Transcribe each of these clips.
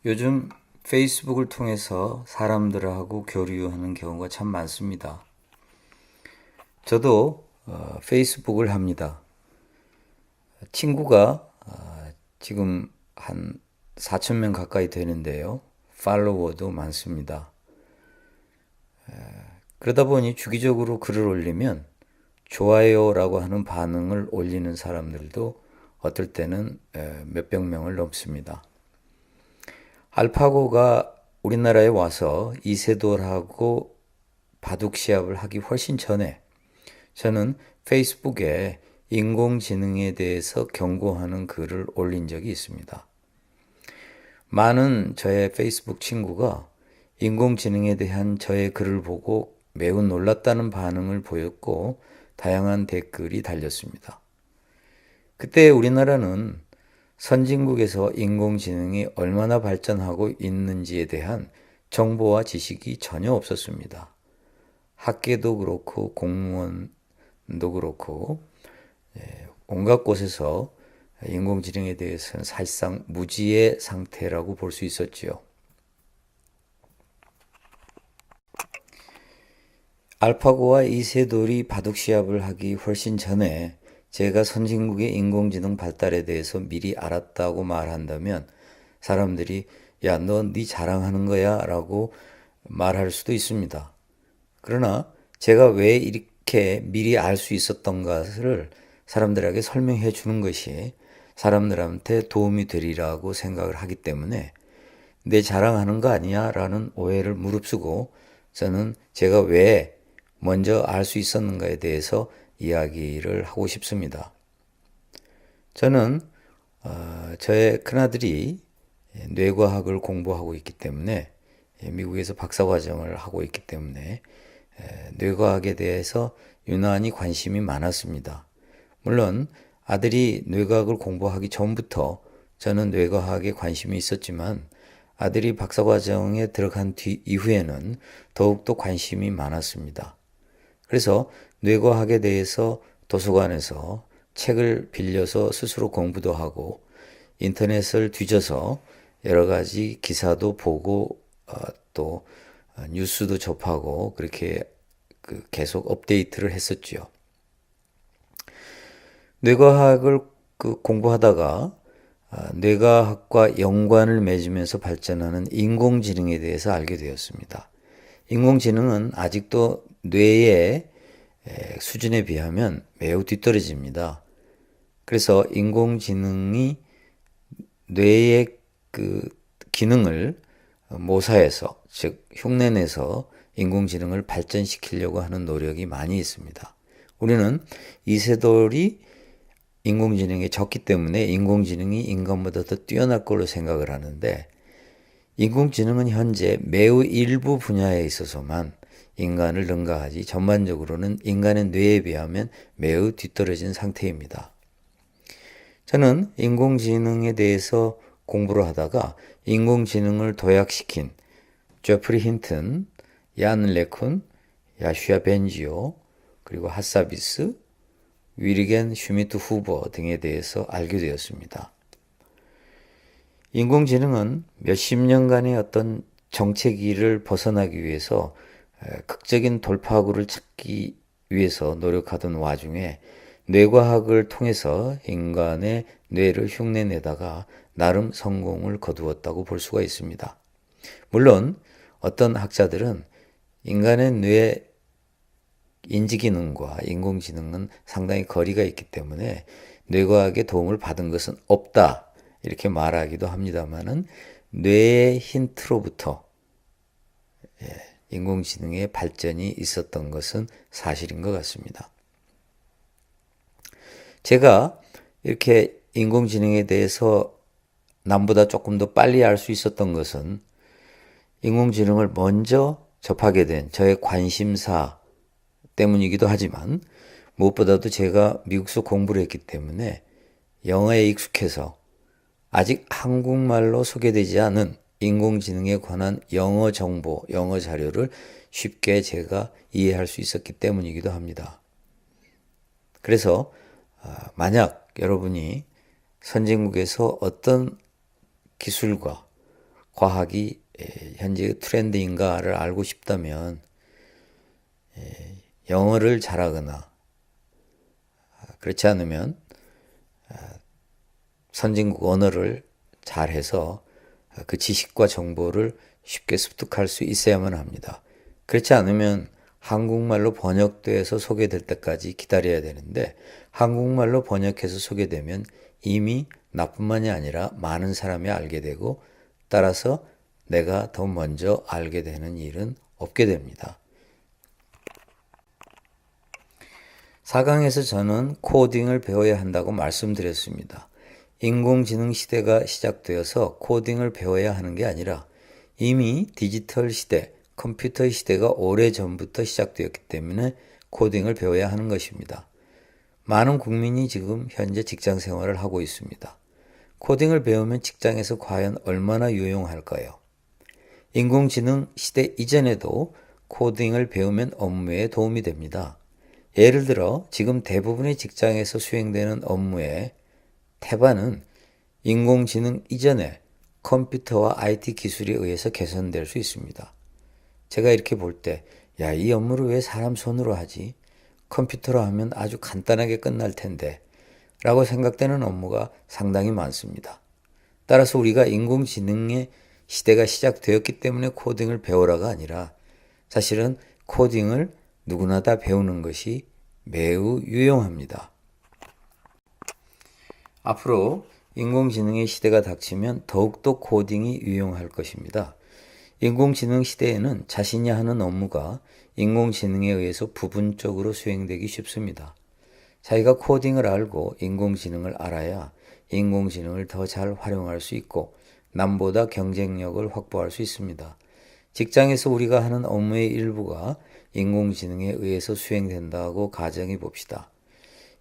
요즘 페이스북을 통해서 사람들하고 교류하는 경우가 참 많습니다. 저도 페이스북을 합니다. 친구가 지금 한 4천 명 가까이 되는데요. 팔로워도 많습니다. 그러다 보니 주기적으로 글을 올리면 좋아요라고 하는 반응을 올리는 사람들도 어떨 때는 몇백 명을 넘습니다. 알파고가 우리나라에 와서 이세돌하고 바둑 시합을 하기 훨씬 전에 저는 페이스북에 인공지능에 대해서 경고하는 글을 올린 적이 있습니다. 많은 저의 페이스북 친구가 인공지능에 대한 저의 글을 보고 매우 놀랐다는 반응을 보였고 다양한 댓글이 달렸습니다. 그때 우리나라는 선진국에서 인공지능이 얼마나 발전하고 있는지에 대한 정보와 지식이 전혀 없었습니다. 학계도 그렇고 공무원도 그렇고 온갖 곳에서 인공지능에 대해서는 사실상 무지의 상태라고 볼 수 있었지요. 알파고와 이세돌이 바둑 시합을 하기 훨씬 전에 제가 선진국의 인공지능 발달에 대해서 미리 알았다고 말한다면 사람들이 야, 너 네 자랑하는 거야 라고 말할 수도 있습니다. 그러나 제가 왜 이렇게 미리 알 수 있었던 것을 사람들에게 설명해 주는 것이 사람들한테 도움이 되리라고 생각을 하기 때문에 내 자랑하는 거 아니야? 라는 오해를 무릅쓰고 저는 제가 왜 먼저 알 수 있었는가에 대해서 이야기를 하고 싶습니다. 저는 저의 큰아들이 뇌과학을 공부하고 있기 때문에 미국에서 박사과정을 하고 있기 때문에 뇌과학에 대해서 유난히 관심이 많았습니다. 물론 아들이 뇌과학을 공부하기 전부터 저는 뇌과학에 관심이 있었지만 아들이 박사과정에 들어간 이후에는 더욱더 관심이 많았습니다. 그래서 뇌과학에 대해서 도서관에서 책을 빌려서 스스로 공부도 하고 인터넷을 뒤져서 여러 가지 기사도 보고 또 뉴스도 접하고 그렇게 계속 업데이트를 했었죠. 뇌과학을 공부하다가 뇌과학과 연관을 맺으면서 발전하는 인공지능에 대해서 알게 되었습니다. 인공지능은 아직도 뇌의 수준에 비하면 매우 뒤떨어집니다. 그래서 인공지능이 뇌의 기능을 모사해서, 즉 흉내내서 인공지능을 발전시키려고 하는 노력이 많이 있습니다. 우리는 이세돌이 인공지능에 졌기 때문에 인공지능이 인간보다 더 뛰어날 걸로 생각을 하는데 인공지능은 현재 매우 일부 분야에 있어서만 인간을 능가하지 전반적으로는 인간의 뇌에 비하면 매우 뒤떨어진 상태입니다. 저는 인공지능에 대해서 공부를 하다가 인공지능을 도약시킨 제프리 힌튼, 얀 레쿤, 야슈아 벤지오, 그리고 핫사비스, 위리겐 슈미트 후버 등에 대해서 알게 되었습니다. 인공지능은 몇십 년간의 어떤 정체기를 벗어나기 위해서 극적인 돌파구를 찾기 위해서 노력하던 와중에 뇌과학을 통해서 인간의 뇌를 흉내내다가 나름 성공을 거두었다고 볼 수가 있습니다. 물론 어떤 학자들은 인간의 뇌 인지기능과 인공지능은 상당히 거리가 있기 때문에 뇌과학의 도움을 받은 것은 없다 이렇게 말하기도 합니다만은 뇌의 힌트로부터 인공지능의 발전이 있었던 것은 사실인 것 같습니다. 제가 이렇게 인공지능에 대해서 남보다 조금 더 빨리 알 수 있었던 것은 인공지능을 먼저 접하게 된 저의 관심사 때문이기도 하지만 무엇보다도 제가 미국에서 공부를 했기 때문에 영어에 익숙해서 아직 한국말로 소개되지 않은 인공지능에 관한 영어 정보, 영어 자료를 쉽게 제가 이해할 수 있었기 때문이기도 합니다. 그래서 만약 여러분이 선진국에서 어떤 기술과 과학이 현재 트렌드인가를 알고 싶다면 영어를 잘하거나 그렇지 않으면 선진국 언어를 잘해서 그 지식과 정보를 쉽게 습득할 수 있어야만 합니다. 그렇지 않으면 한국말로 번역돼서 소개될 때까지 기다려야 되는데 한국말로 번역해서 소개되면 이미 나뿐만이 아니라 많은 사람이 알게 되고 따라서 내가 더 먼저 알게 되는 일은 없게 됩니다. 4강에서 저는 코딩을 배워야 한다고 말씀드렸습니다. 인공지능 시대가 시작되어서 코딩을 배워야 하는 게 아니라 이미 디지털 시대, 컴퓨터 시대가 오래전부터 시작되었기 때문에 코딩을 배워야 하는 것입니다. 많은 국민이 지금 현재 직장 생활을 하고 있습니다. 코딩을 배우면 직장에서 과연 얼마나 유용할까요? 인공지능 시대 이전에도 코딩을 배우면 업무에 도움이 됩니다. 예를 들어 지금 대부분의 직장에서 수행되는 업무의 태반은 인공지능 이전에 컴퓨터와 IT 기술에 의해서 개선될 수 있습니다. 제가 이렇게 볼 때, 야, 이 업무를 왜 사람 손으로 하지? 컴퓨터로 하면 아주 간단하게 끝날 텐데 라고 생각되는 업무가 상당히 많습니다. 따라서 우리가 인공지능의 시대가 시작되었기 때문에 코딩을 배우라가 아니라 사실은 코딩을 누구나 다 배우는 것이 매우 유용합니다. 앞으로 인공지능의 시대가 닥치면 더욱더 코딩이 유용할 것입니다. 인공지능 시대에는 자신이 하는 업무가 인공지능에 의해서 부분적으로 수행되기 쉽습니다. 자기가 코딩을 알고 인공지능을 알아야 인공지능을 더 잘 활용할 수 있고 남보다 경쟁력을 확보할 수 있습니다. 직장에서 우리가 하는 업무의 일부가 인공지능에 의해서 수행된다고 가정해 봅시다.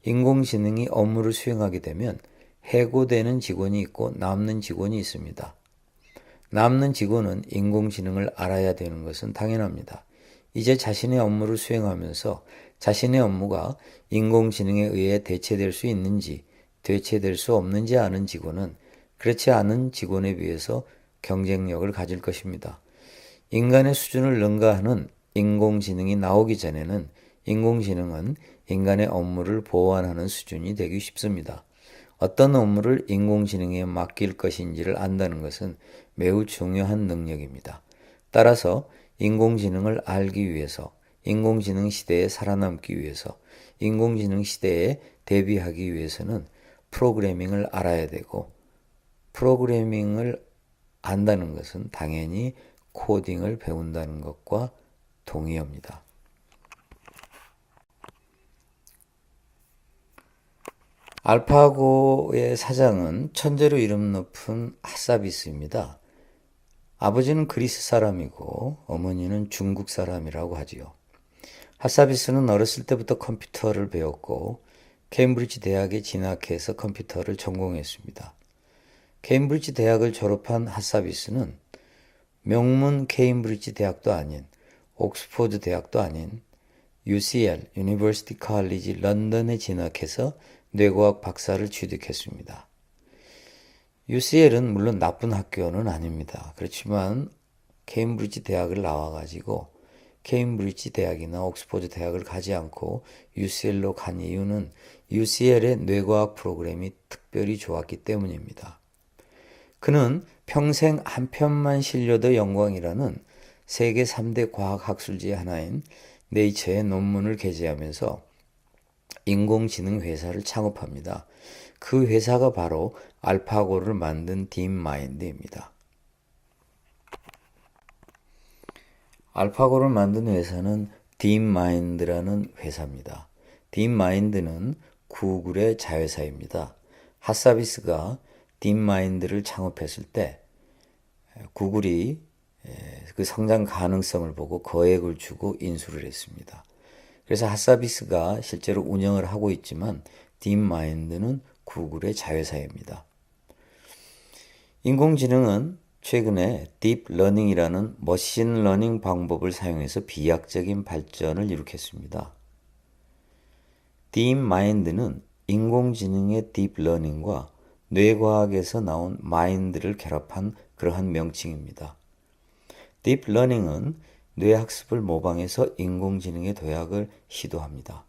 인공지능이 업무를 수행하게 되면 해고되는 직원이 있고 남는 직원이 있습니다. 남는 직원은 인공지능을 알아야 되는 것은 당연합니다. 이제 자신의 업무를 수행하면서 자신의 업무가 인공지능에 의해 대체될 수 있는지 대체될 수 없는지 아는 직원은 그렇지 않은 직원에 비해서 경쟁력을 가질 것입니다. 인간의 수준을 능가하는 인공지능이 나오기 전에는 인공지능은 인간의 업무를 보완하는 수준이 되기 쉽습니다. 어떤 업무를 인공지능에 맡길 것인지를 안다는 것은 매우 중요한 능력입니다. 따라서 인공지능을 알기 위해서, 인공지능 시대에 살아남기 위해서, 인공지능 시대에 대비하기 위해서는 프로그래밍을 알아야 되고, 프로그래밍을 안다는 것은 당연히 코딩을 배운다는 것과 동의합니다. 알파고의 사장은 천재로 이름 높은 핫사비스입니다. 아버지는 그리스 사람이고 어머니는 중국 사람이라고 하지요. 핫사비스는 어렸을 때부터 컴퓨터를 배웠고 케임브리지 대학에 진학해서 컴퓨터를 전공했습니다. 케임브리지 대학을 졸업한 핫사비스는 명문 케임브리지 대학도 아닌 옥스포드 대학도 아닌 UCL, University College 런던에 진학해서 뇌과학 박사를 취득했습니다. UCL은 물론 나쁜 학교는 아닙니다. 그렇지만 케임브리지 대학을 나와가지고 케임브리지 대학이나 옥스포드 대학을 가지 않고 UCL로 간 이유는 UCL의 뇌과학 프로그램이 특별히 좋았기 때문입니다. 그는 평생 한 편만 실려도 영광이라는 세계 3대 과학학술지의 하나인 네이처의 논문을 게재하면서 인공지능 회사를 창업합니다. 그 회사가 바로 알파고를 만든 딥마인드입니다. 알파고를 만든 회사는 딥마인드라는 회사입니다. 딥마인드는 구글의 자회사입니다. 핫사비스가 딥마인드를 창업했을 때 구글이 그 성장 가능성을 보고 거액을 주고 인수를 했습니다. 그래서 핫사비스가 실제로 운영을 하고 있지만 딥마인드는 구글의 자회사입니다. 인공지능은 최근에 딥러닝이라는 머신러닝 방법을 사용해서 비약적인 발전을 일으켰습니다. 딥마인드는 인공지능의 딥러닝과 뇌과학에서 나온 마인드를 결합한 그러한 명칭입니다. 딥러닝은 뇌학습을 모방해서 인공지능의 도약을 시도합니다.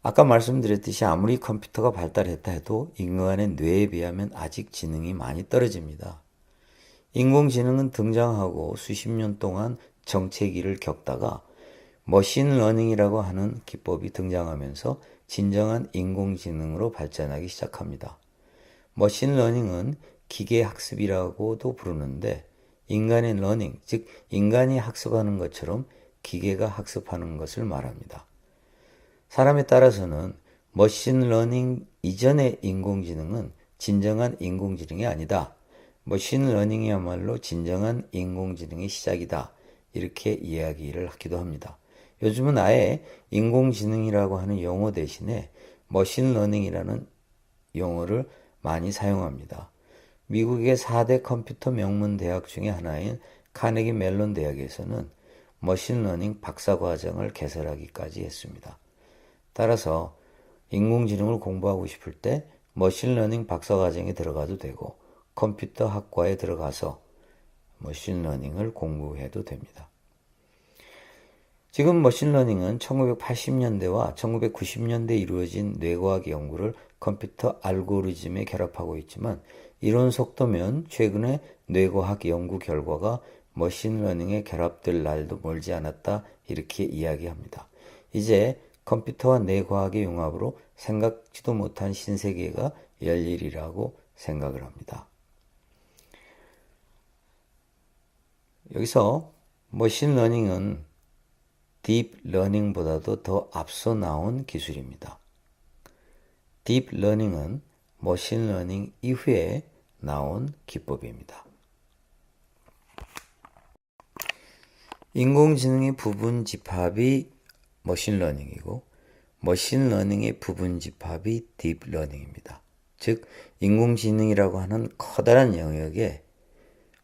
아까 말씀드렸듯이 아무리 컴퓨터가 발달했다 해도 인간의 뇌에 비하면 아직 지능이 많이 떨어집니다. 인공지능은 등장하고 수십 년 동안 정체기를 겪다가 머신러닝이라고 하는 기법이 등장하면서 진정한 인공지능으로 발전하기 시작합니다. 머신러닝은 기계학습이라고도 부르는데 인간의 러닝, 즉 인간이 학습하는 것처럼 기계가 학습하는 것을 말합니다. 사람에 따라서는 머신러닝 이전의 인공지능은 진정한 인공지능이 아니다. 머신러닝이야말로 진정한 인공지능의 시작이다. 이렇게 이야기를 하기도 합니다. 요즘은 아예 인공지능이라고 하는 용어 대신에 머신러닝이라는 용어를 많이 사용합니다. 미국의 4대 컴퓨터 명문 대학 중에 하나인 카네기 멜론 대학에서는 머신러닝 박사과정을 개설하기까지 했습니다. 따라서 인공지능을 공부하고 싶을 때 머신러닝 박사과정에 들어가도 되고 컴퓨터 학과에 들어가서 머신러닝을 공부해도 됩니다. 지금 머신러닝은 1980년대와 1990년대에 이루어진 뇌과학 연구를 컴퓨터 알고리즘에 결합하고 있지만 이론 속도면 최근에 뇌과학 연구 결과가 머신러닝에 결합될 날도 멀지 않았다 이렇게 이야기합니다. 이제 컴퓨터와 뇌과학의 융합으로 생각지도 못한 신세계가 열리리라고 생각을 합니다. 여기서 머신러닝은 딥러닝보다도 더 앞서 나온 기술입니다. 딥러닝은 머신러닝 이후에 나온 기법입니다. 인공지능의 부분 집합이 머신러닝이고 머신러닝의 부분 집합이 딥러닝입니다. 즉 인공지능이라고 하는 커다란 영역에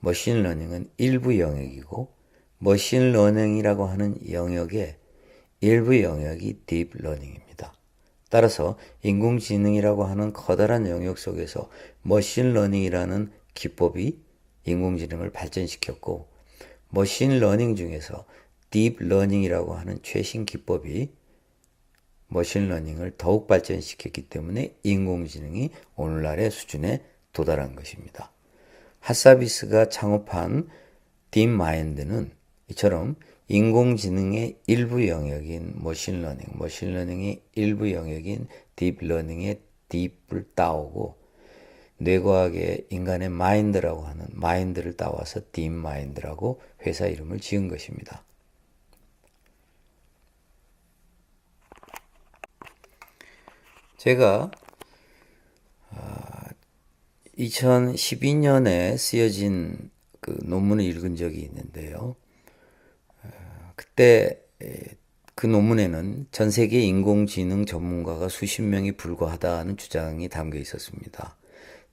머신러닝은 일부 영역이고 머신러닝이라고 하는 영역의 일부 영역이 딥러닝입니다. 따라서 인공지능이라고 하는 커다란 영역 속에서 머신러닝이라는 기법이 인공지능을 발전시켰고 머신러닝 중에서 딥러닝이라고 하는 최신 기법이 머신러닝을 더욱 발전시켰기 때문에 인공지능이 오늘날의 수준에 도달한 것입니다. 핫서비스가 창업한 딥마인드는 이처럼 인공지능의 일부 영역인 머신러닝의 일부 영역인 딥러닝의 딥을 따오고 뇌과학의 인간의 마인드라고 하는 마인드를 따와서 딥마인드라고 회사 이름을 지은 것입니다. 제가 2012년에 쓰여진 그 논문을 읽은 적이 있는데요. 그때 그 논문에는 전 세계 인공지능 전문가가 수십 명이 불과하다는 주장이 담겨 있었습니다.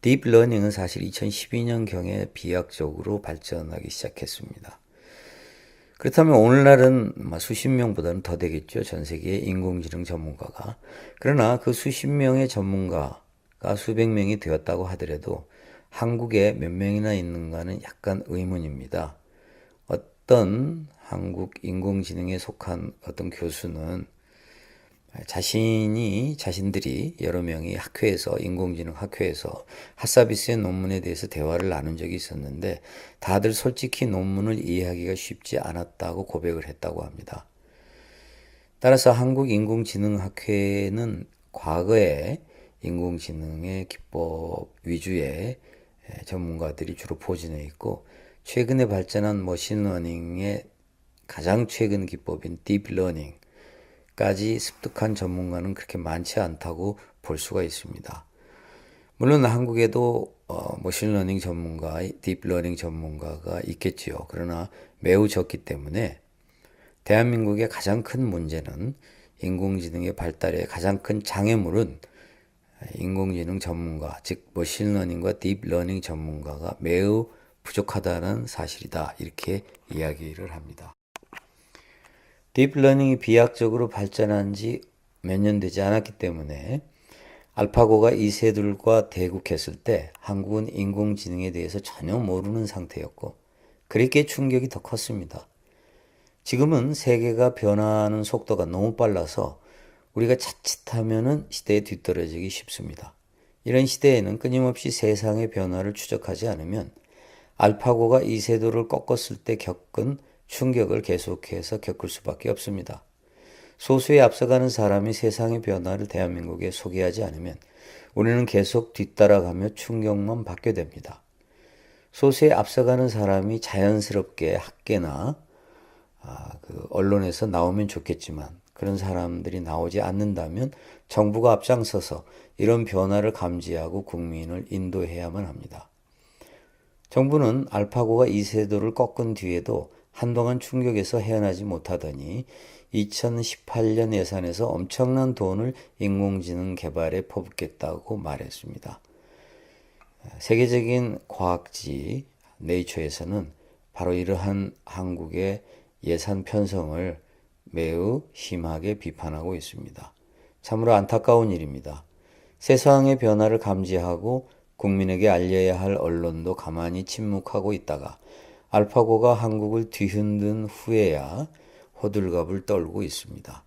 딥러닝은 사실 2012년경에 비약적으로 발전하기 시작했습니다. 그렇다면 오늘날은 수십 명보다는 더 되겠죠. 전 세계의 인공지능 전문가가. 그러나 그 수십 명의 전문가가 수백 명이 되었다고 하더라도 한국에 몇 명이나 있는가는 약간 의문입니다. 어떤 한국 인공지능에 속한 어떤 교수는 자신들이 여러 명이 학회에서 인공지능 학회에서 핫서비스의 논문에 대해서 대화를 나눈 적이 있었는데 다들 솔직히 논문을 이해하기가 쉽지 않았다고 고백을 했다고 합니다. 따라서 한국인공지능학회는 과거에 인공지능의 기법 위주의 전문가들이 주로 포진해 있고 최근에 발전한 머신러닝의 가장 최근 기법인 딥러닝까지 습득한 전문가는 그렇게 많지 않다고 볼 수가 있습니다. 물론 한국에도 머신러닝 전문가, 딥러닝 전문가가 있겠지요. 그러나 매우 적기 때문에 대한민국의 가장 큰 문제는 인공지능의 발달의 가장 큰 장애물은 인공지능 전문가, 즉 머신러닝과 딥러닝 전문가가 매우 부족하다는 사실이다. 이렇게 이야기를 합니다. 딥러닝이 비약적으로 발전한 지 몇 년 되지 않았기 때문에 알파고가 이 새들과 대국했을 때 한국은 인공지능에 대해서 전혀 모르는 상태였고 그렇게 충격이 더 컸습니다. 지금은 세계가 변화하는 속도가 너무 빨라서 우리가 자칫하면은 시대에 뒤떨어지기 쉽습니다. 이런 시대에는 끊임없이 세상의 변화를 추적하지 않으면 알파고가 이세돌을 꺾었을 때 겪은 충격을 계속해서 겪을 수밖에 없습니다. 소수에 앞서가는 사람이 세상의 변화를 대한민국에 소개하지 않으면 우리는 계속 뒤따라가며 충격만 받게 됩니다. 소수에 앞서가는 사람이 자연스럽게 학계나 언론에서 나오면 좋겠지만 그런 사람들이 나오지 않는다면 정부가 앞장서서 이런 변화를 감지하고 국민을 인도해야만 합니다. 정부는 알파고가 이세돌을 꺾은 뒤에도 한동안 충격에서 헤어나지 못하더니 2018년 예산에서 엄청난 돈을 인공지능 개발에 퍼붓겠다고 말했습니다. 세계적인 과학지 네이처에서는 바로 이러한 한국의 예산 편성을 매우 심하게 비판하고 있습니다. 참으로 안타까운 일입니다. 세상의 변화를 감지하고 국민에게 알려야 할 언론도 가만히 침묵하고 있다가 알파고가 한국을 뒤흔든 후에야 호들갑을 떨고 있습니다.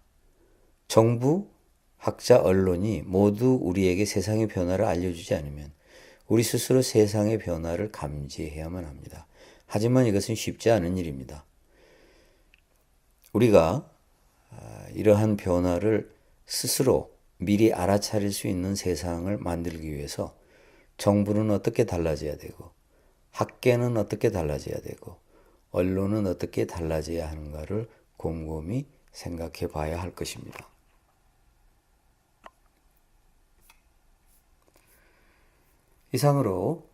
정부, 학자, 언론이 모두 우리에게 세상의 변화를 알려주지 않으면 우리 스스로 세상의 변화를 감지해야만 합니다. 하지만 이것은 쉽지 않은 일입니다. 우리가 이러한 변화를 스스로 미리 알아차릴 수 있는 세상을 만들기 위해서 정부는 어떻게 달라져야 되고 학계는 어떻게 달라져야 되고 언론은 어떻게 달라져야 하는가를 곰곰이 생각해 봐야 할 것입니다. 이상으로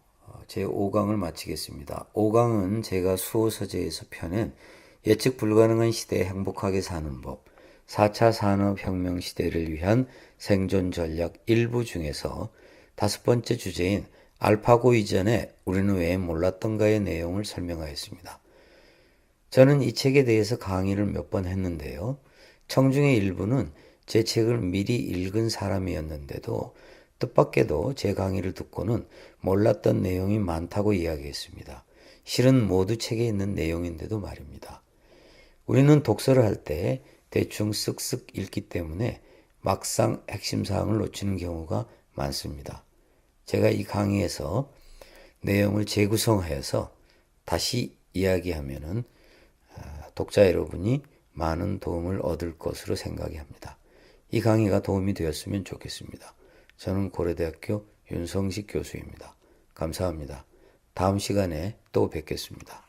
제 5강을 마치겠습니다. 5강은 제가 수호서재에서 펴낸 예측 불가능한 시대에 행복하게 사는 법, 4차 산업혁명 시대를 위한 생존 전략 일부 중에서 5번째 주제인 알파고 이전에 우리는 왜 몰랐던가의 내용을 설명하였습니다. 저는 이 책에 대해서 강의를 몇 번 했는데요. 청중의 일부는 제 책을 미리 읽은 사람이었는데도 뜻밖에도 제 강의를 듣고는 몰랐던 내용이 많다고 이야기했습니다. 실은 모두 책에 있는 내용인데도 말입니다. 우리는 독서를 할 때 대충 쓱쓱 읽기 때문에 막상 핵심 사항을 놓치는 경우가 많습니다. 제가 이 강의에서 내용을 재구성하여서 다시 이야기하면은 독자 여러분이 많은 도움을 얻을 것으로 생각이 합니다. 이 강의가 도움이 되었으면 좋겠습니다. 저는 고려대학교 윤성식 교수입니다. 감사합니다. 다음 시간에 또 뵙겠습니다.